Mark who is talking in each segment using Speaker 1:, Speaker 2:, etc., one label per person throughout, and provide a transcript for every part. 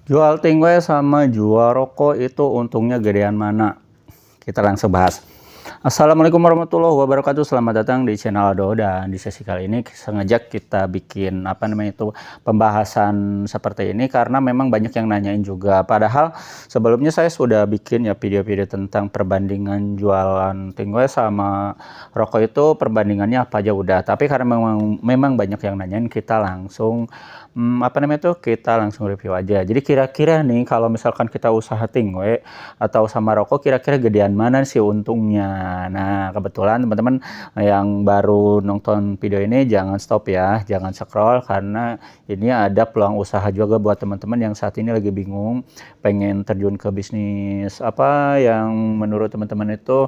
Speaker 1: Jual tingwe sama jual rokok itu untungnya gedean mana? Kita langsung bahas. Assalamualaikum warahmatullahi wabarakatuh. Selamat datang di channel Ado, dan di sesi kali ini sengaja kita bikin pembahasan seperti ini karena memang banyak yang nanyain juga. Padahal sebelumnya saya sudah bikin ya video-video tentang perbandingan jualan tingwe sama rokok itu perbandingannya apa aja udah. Tapi karena memang banyak yang nanyain, kita langsung kita langsung review aja. Jadi kira-kira nih kalau misalkan kita usaha tingwe atau sama rokok, kira-kira gedean mana sih untungnya? Nah, kebetulan teman-teman yang baru nonton video ini jangan stop ya, jangan scroll, karena ini ada peluang usaha juga buat teman-teman yang saat ini lagi bingung pengen terjun ke bisnis apa yang menurut teman-teman itu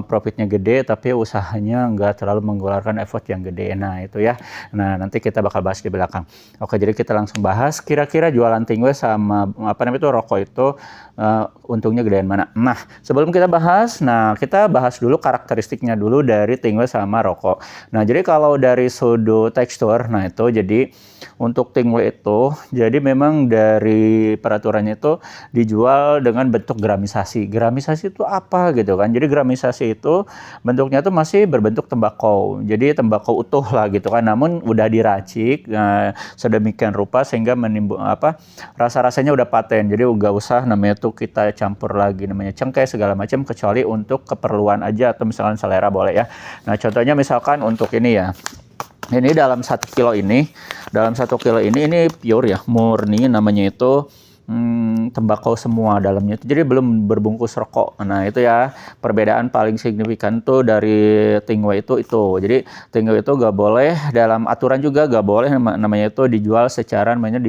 Speaker 1: profitnya gede tapi usahanya nggak terlalu mengeluarkan effort yang gede. Nah, itu ya. Nah, nanti kita bakal bahas di belakang. Oke, jadi kita langsung bahas kira-kira jualan tingwe sama rokok itu untungnya gedean mana. Nah, sebelum kita bahas, kita bahas dulu karakteristiknya dulu dari tingwe sama rokok. Nah, jadi kalau dari sudut tekstur, nah itu jadi untuk tingwe itu, jadi memang dari peraturannya itu dijual dengan bentuk gramisasi. Gramisasi itu apa gitu kan? Jadi gramisasi itu bentuknya tuh masih berbentuk tembakau. Jadi tembakau utuh lah gitu kan, namun udah diracik sedemikian rupa sehingga rasa-rasanya udah paten. Jadi nggak usah namanya tuh kita campur lagi namanya cengkeh segala macam, kecuali untuk keperluan aja atau misalkan selera boleh ya. Nah, contohnya misalkan untuk ini ya. Ini dalam 1 kilo ini, ini pure ya, murni namanya itu tembakau semua dalamnya itu, jadi belum berbungkus rokok. Nah, itu ya perbedaan paling signifikan tuh dari tingwe itu. Jadi tingwe itu gak boleh, dalam aturan juga gak boleh namanya itu dijual secara namanya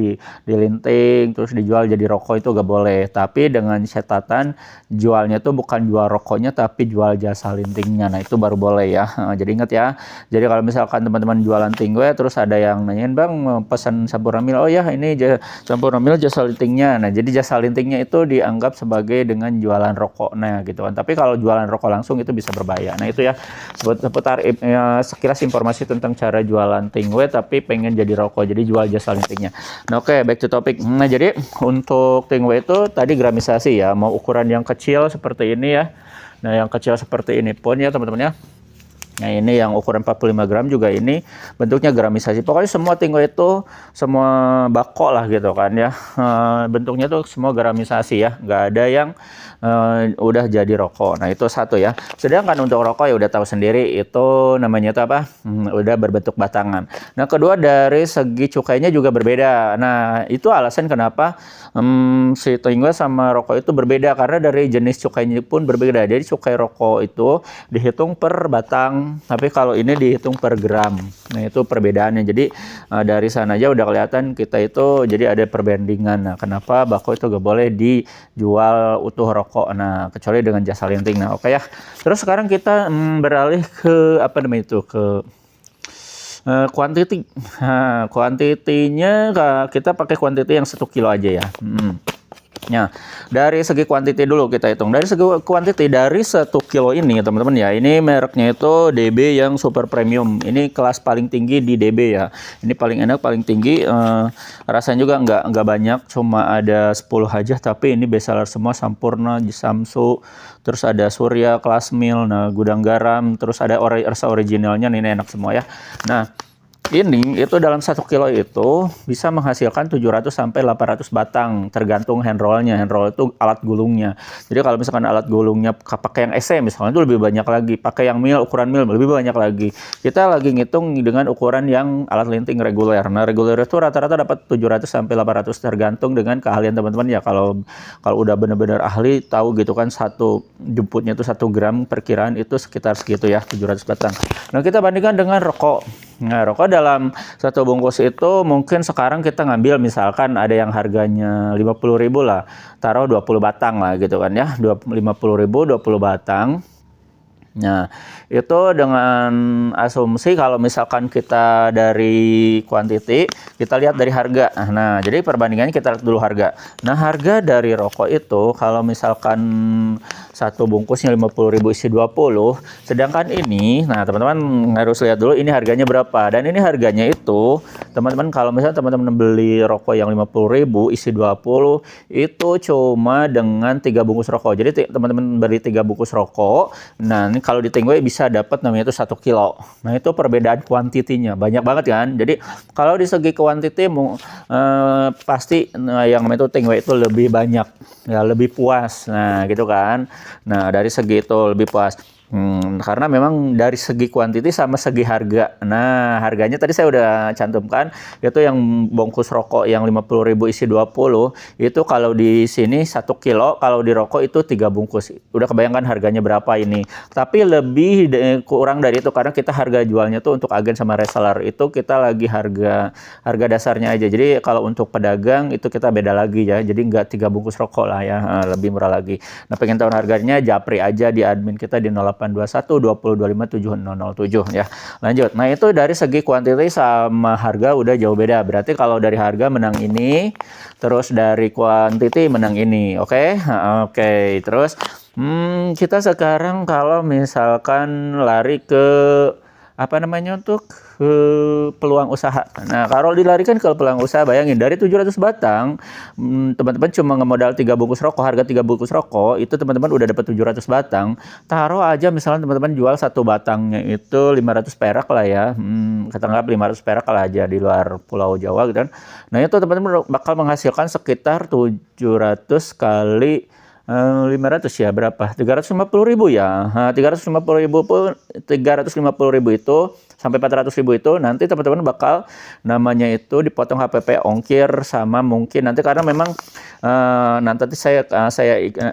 Speaker 1: dilinting terus dijual jadi rokok, itu gak boleh. Tapi dengan catatan jualnya tuh bukan jual rokoknya tapi jual jasa lintingnya. Nah, itu baru boleh ya. Jadi ingat ya. Jadi kalau misalkan teman-teman jualan tingwe terus ada yang nanyain, "Bang, pesan Sampurnamil." Oh ya, ini Sampurnamil jasa lintingnya. Nah, jadi jasa lintingnya itu dianggap sebagai dengan jualan rokoknya gitu kan. Tapi kalau jualan rokok langsung itu bisa berbahaya. Nah, itu ya seputar sekilas informasi tentang cara jualan tingwe tapi pengen jadi rokok, jadi jual jasa lintingnya. Nah, oke, back to topic. Nah, jadi untuk tingwe itu tadi gramisasi ya, mau ukuran yang kecil seperti ini ya. Nah, yang kecil seperti ini pun ya teman-teman ya. Nah, ini yang ukuran 45 gram juga ini bentuknya gramisasi. Pokoknya semua tingwe itu, semua bako lah gitu kan ya. Bentuknya tuh semua gramisasi ya. Nggak ada yang udah jadi rokok. Nah, itu satu ya. Sedangkan untuk rokok ya udah tahu sendiri itu namanya itu apa? Udah berbentuk batangan. Nah, kedua dari segi cukainya juga berbeda. Nah, itu alasan kenapa si tingwe sama rokok itu berbeda, karena dari jenis cukainya pun berbeda. Jadi cukai rokok itu dihitung per batang, tapi kalau ini dihitung per gram. Nah, itu perbedaannya. Jadi dari sana aja udah kelihatan kita itu jadi ada perbandingan. Nah, kenapa bako itu gak boleh dijual utuh rokok, nah kecuali dengan jasa linting. Nah, oke ya. Terus sekarang kita beralih ke ke quantity. Nah, kuantitinya kita pakai kuantiti yang 1 kilo aja ya. Nah, dari segi kuantiti dulu kita hitung. Dari segi kuantiti dari 1 kilo ini teman-teman ya, ini mereknya itu DB yang super premium. Ini kelas paling tinggi di DB ya. Ini paling enak, paling tinggi. Rasanya juga nggak banyak, cuma ada 10 aja. Tapi ini bestseller semua, Sampurna, Samsu, terus ada Surya, Klasmil, nah Gudang Garam, terus ada rasa originalnya. Ini enak semua ya. Nah, ini itu dalam 1 kilo itu bisa menghasilkan 700 sampai 800 batang tergantung hand rollnya. Hand roll itu alat gulungnya. Jadi kalau misalkan alat gulungnya pakai yang SE misalnya itu lebih banyak lagi. Pakai yang mil, ukuran mil lebih banyak lagi. Kita lagi ngitung dengan ukuran yang alat linting reguler. Nah, reguler itu rata-rata dapat 700 sampai 800 tergantung dengan keahlian teman-teman ya. Kalau udah benar-benar ahli tahu gitu kan, satu jemputnya itu 1 gram perkiraan itu sekitar segitu ya, 700 batang. Nah, kita bandingkan dengan rokok. Nah, rokok dalam satu bungkus itu mungkin sekarang kita ngambil misalkan ada yang harganya 50.000 lah, taruh 20 batang lah gitu kan ya, 50.000 20 batang. Nah, itu dengan asumsi kalau misalkan kita dari kuantiti, kita lihat dari harga. Nah, jadi perbandingannya kita lihat dulu harga. Nah, harga dari rokok itu kalau misalkan satu bungkusnya 50.000 isi 20, sedangkan ini, nah teman-teman harus lihat dulu ini harganya berapa. Dan ini harganya itu, teman-teman kalau misalnya teman-teman beli rokok yang 50.000 isi 20, itu cuma dengan 3 bungkus rokok. Jadi teman-teman beli 3 bungkus rokok, nah ini kalau di Tengway bisa dapat namanya itu 1 kilo. Nah, itu perbedaan kuantitinya. Banyak banget kan. Jadi, kalau di segi kuantiti pasti yang namanya itu Tengway itu lebih banyak. Ya, lebih puas. Nah, gitu kan. Nah, dari segi itu lebih puas. Karena memang dari segi kuantiti sama segi harga. Nah, harganya tadi saya udah cantumkan, itu yang bungkus rokok yang 50.000 isi 20, itu kalau di sini 1 kilo, kalau di rokok itu 3 bungkus. Udah kebayangkan harganya berapa ini. Tapi lebih kurang dari itu karena kita harga jualnya tuh untuk agen sama reseller itu kita lagi harga dasarnya aja. Jadi kalau untuk pedagang itu kita beda lagi ya. Jadi nggak 3 bungkus rokok lah ya, lebih murah lagi. Nah, pengen tahu harganya japri aja di admin kita di 0821 2025 7007 ya. Lanjut. Nah, itu dari segi kuantiti sama harga udah jauh beda. Berarti kalau dari harga menang ini, terus dari kuantiti menang ini. Oke? Oke. Terus kita sekarang kalau misalkan lari ke apa namanya untuk peluang usaha. Nah, kalau dilarikan ke peluang usaha, bayangin dari 700 batang, teman-teman cuma ngemodal 3 bungkus rokok, harga 3 bungkus rokok, itu teman-teman udah dapat 700 batang. Taruh aja misalnya teman-teman jual satu batangnya itu 500 perak lah ya. Katakanlah 500 perak lah aja di luar Pulau Jawa gitu kan. Nah, itu teman-teman bakal menghasilkan sekitar 700 kali 500 ya berapa? 350.000 ya. Nah, 350.000 itu sampai 400.000 itu nanti teman-teman bakal namanya itu dipotong HPP ongkir sama mungkin nanti karena memang nanti saya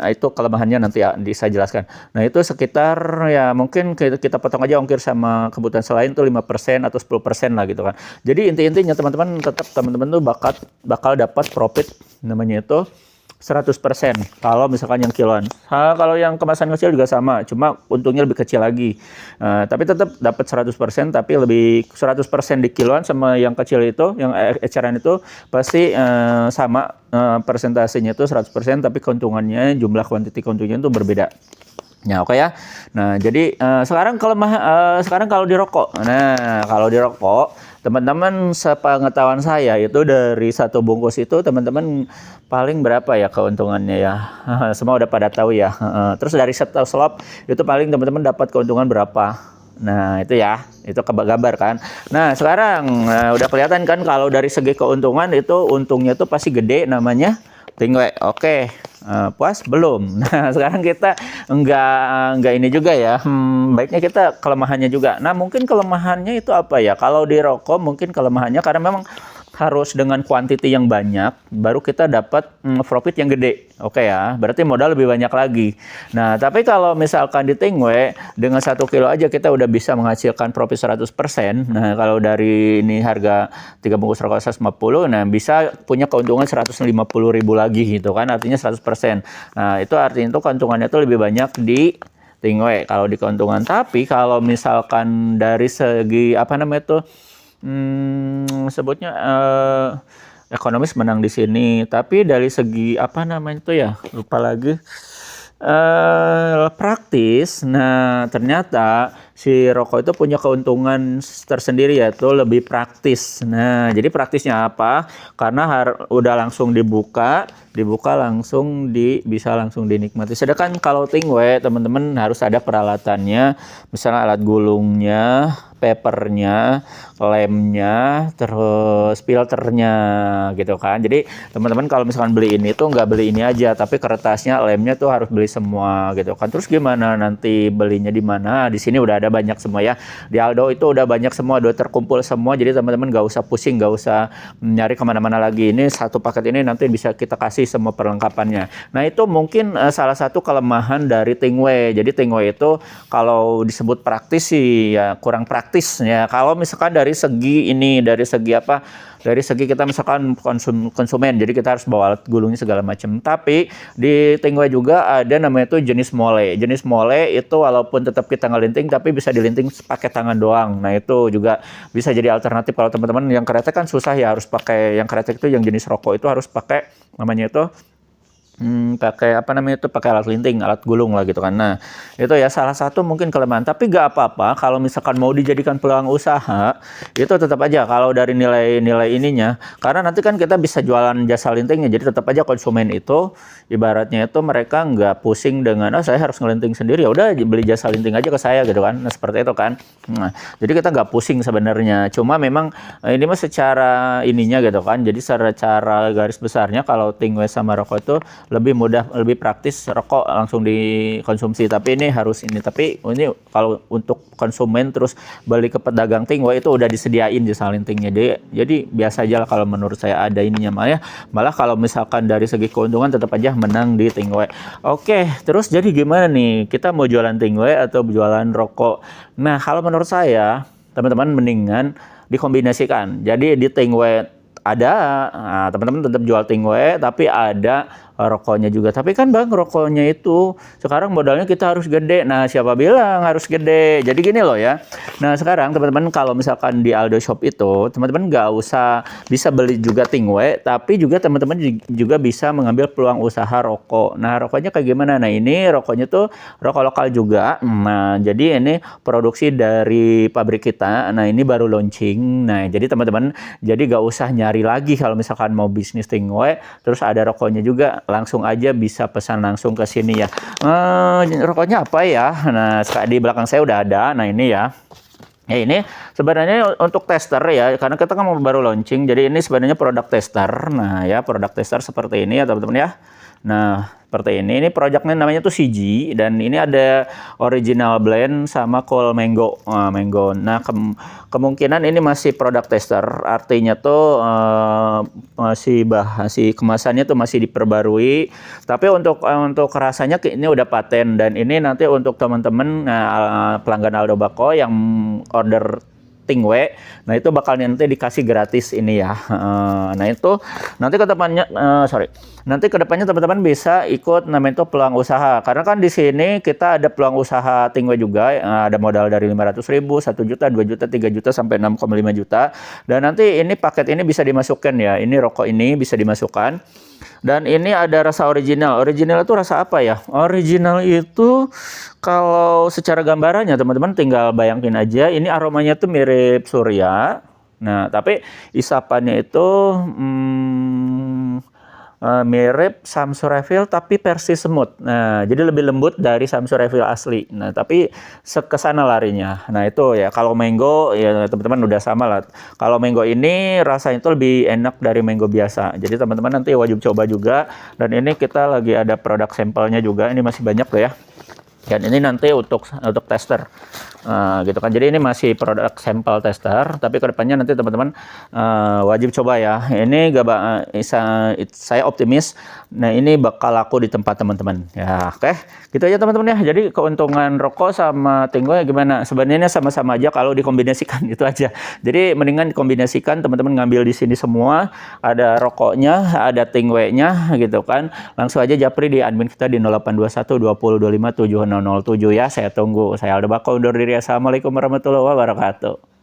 Speaker 1: itu kelemahannya nanti ya saya jelaskan. Nah, itu sekitar ya mungkin kita potong aja ongkir sama kebutuhan selain tuh 5% atau 10% lah gitu kan. Jadi intinya teman-teman tetap teman-teman tuh bakal dapat profit namanya itu 100% kalau misalkan yang kiloan. Kalau yang kemasan kecil juga sama, cuma untungnya lebih kecil lagi. Tapi tetap dapat 100%, tapi lebih 100% di kiloan sama yang kecil itu, yang eceran itu pasti sama persentasenya itu 100%, tapi keuntungannya jumlah kuantiti keuntungannya itu berbeda. Ya, oke ya. Nah, jadi sekarang kalau di rokok. Nah, kalau di rokok, teman-teman sepengetahuan saya itu dari satu bungkus itu teman-teman paling berapa ya keuntungannya ya. Semua udah pada tahu ya. Terus dari satu slop itu paling teman-teman dapat keuntungan berapa. Nah, itu ya, itu gambar kan. Nah, sekarang udah kelihatan kan kalau dari segi keuntungan itu untungnya tuh pasti gede namanya Tengway. Oke. Puas belum? Nah, sekarang kita enggak ini juga ya. Baiknya kita kelemahannya juga. Nah, mungkin kelemahannya itu apa ya? Kalau di rokok mungkin kelemahannya karena memang harus dengan kuantiti yang banyak baru kita dapat profit yang gede. Oke ya, berarti modal lebih banyak lagi. Nah, tapi kalau misalkan di Tengway dengan 1 kilo aja kita udah bisa menghasilkan profit 100%. Nah, kalau dari ini harga 3 bungkus rokok 150, nah bisa punya keuntungan 150.000 lagi gitu kan, artinya 100%. Nah, itu artinya itu keuntungannya itu lebih banyak di Tengway kalau di keuntungan. Tapi kalau misalkan dari segi apa namanya itu sebutnya ekonomis menang di sini, tapi dari segi apa namanya itu ya lupa lagi praktis. Nah, ternyata si rokok itu punya keuntungan tersendiri yaitu lebih praktis. Nah, jadi praktisnya apa? Karena udah langsung dibuka langsung bisa langsung dinikmati. Sedangkan kalau Tengway teman-teman harus ada peralatannya, misalnya alat gulungnya, papernya, lemnya, terus filternya gitu kan. Jadi teman-teman kalau misalkan beli ini tuh nggak beli ini aja, tapi kertasnya, lemnya tuh harus beli semua gitu kan. Terus gimana nanti belinya di mana? Di sini udah ada banyak semua ya. Di Aldo itu udah banyak semua, udah terkumpul semua. Jadi teman-teman nggak usah pusing, nggak usah nyari kemana-mana lagi. Ini satu paket ini nanti bisa kita kasih semua perlengkapannya. Nah, itu mungkin salah satu kelemahan dari Tengway. Jadi Tengway itu kalau disebut praktis sih ya kurang praktis ya. Kalau misalkan dari segi apa dari segi kita misalkan konsumen, jadi kita harus bawa alat gulungnya segala macam. Tapi di Tingway juga ada namanya itu jenis mole. Jenis mole itu walaupun tetap kita ngelinting, tapi bisa dilinting pakai tangan doang. Nah itu juga bisa jadi alternatif kalau teman-teman yang kretek kan susah ya, harus pakai yang kretek itu yang jenis rokok itu harus pakai namanya itu pakai apa namanya itu, pakai alat linting, alat gulung lah gitu kan. Nah itu ya salah satu mungkin kelemahan, tapi gak apa-apa kalau misalkan mau dijadikan peluang usaha, itu tetap aja kalau dari nilai-nilai ininya, karena nanti kan kita bisa jualan jasa lintingnya, jadi tetap aja konsumen itu ibaratnya itu mereka nggak pusing dengan saya harus ngelinting sendiri, ya udah beli jasa linting aja ke saya gitu kan. Nah seperti itu kan. Nah jadi kita nggak pusing sebenarnya, cuma memang ini mah secara ininya gitu kan, jadi secara garis besarnya kalau Tingway sama rokok itu lebih mudah, lebih praktis rokok langsung dikonsumsi, tapi ini harus ini. Tapi ini kalau untuk konsumen terus beli ke pedagang Tingway itu udah disediain jasa lintingnya, jadi biasa aja lah kalau menurut saya ada ininya. Malah kalau misalkan dari segi keuntungan tetap aja menang di Tingway. Oke, terus jadi gimana nih, kita mau jualan Tingway atau jualan rokok? Nah kalau menurut saya teman-teman mendingan dikombinasikan. Jadi di Tingway ada, nah, teman-teman tetap jual Tingway tapi ada rokoknya juga. Tapi kan bang, rokoknya itu sekarang modalnya kita harus gede. Nah siapa bilang harus gede? Jadi gini loh ya. Nah sekarang teman-teman kalau misalkan di Aldo Shop itu teman-teman nggak usah bisa beli juga Tingway, tapi juga teman-teman juga bisa mengambil peluang usaha rokok. Nah rokoknya kayak gimana? Nah ini rokoknya tuh rokok lokal juga. Nah jadi ini produksi dari pabrik kita. Nah ini baru launching. Nah jadi teman-teman jadi nggak usah nyari lagi kalau misalkan mau bisnis Tingway terus ada rokoknya juga, langsung aja bisa pesan langsung ke sini ya. Rokoknya apa ya? Nah di belakang saya udah ada. Nah ini ya. Ya ini sebenarnya untuk tester ya, karena kita kan baru launching, jadi ini sebenarnya produk tester. Nah ya produk tester seperti ini ya teman-teman ya. Nah seperti ini produknya namanya tuh CG, dan ini ada original blend sama cool mango. Nah kemungkinan ini masih produk tester, artinya tuh masih kemasannya tuh masih diperbarui. Tapi untuk rasanya ini udah paten, dan ini nanti untuk teman-teman pelanggan Aldo Bako yang order Tingway, nah itu bakal nanti dikasih gratis ini ya. Nah itu nanti kedepannya, nanti kedepannya teman-teman bisa ikut namanya itu peluang usaha, karena kan di sini kita ada peluang usaha Tingway juga. Ada modal dari 500.000, 1 juta, 2 juta, 3 juta sampai 6,5 juta. Dan nanti ini paket ini bisa dimasukkan ya. Ini rokok ini bisa dimasukkan. Dan ini ada rasa original. Original itu rasa apa ya? Original itu kalau secara gambarannya teman-teman tinggal bayangin aja. Ini aromanya tuh mirip Surya. Nah, tapi isapannya itu mirip Samsung Refill tapi versi semut. Nah, jadi lebih lembut dari Samsung Refill asli. Nah, tapi kesana larinya. Nah, itu ya kalau mango ya teman-teman udah sama lah. Kalau mango ini rasanya itu lebih enak dari mango biasa. Jadi teman-teman nanti wajib coba juga. Dan ini kita lagi ada produk sampelnya juga. Ini masih banyak loh ya. Dan ini nanti untuk tester, gitu kan. Jadi ini masih produk sampel tester, tapi kedepannya nanti teman-teman wajib coba ya. Ini saya optimis. Nah ini bakal laku di tempat teman-teman. Ya oke, gitu aja teman-teman ya. Jadi keuntungan rokok sama Tingway gimana? Sebenarnya sama-sama aja kalau dikombinasikan itu aja. Jadi mendingan dikombinasikan, teman-teman ngambil di sini semua. Ada rokoknya, ada Tingway-nya, gitu kan. Langsung aja japri di admin kita di 0821 20 25 7007 ya. Saya tunggu. Saya Aldo Bako undur diri. Assalamualaikum warahmatullahi wabarakatuh.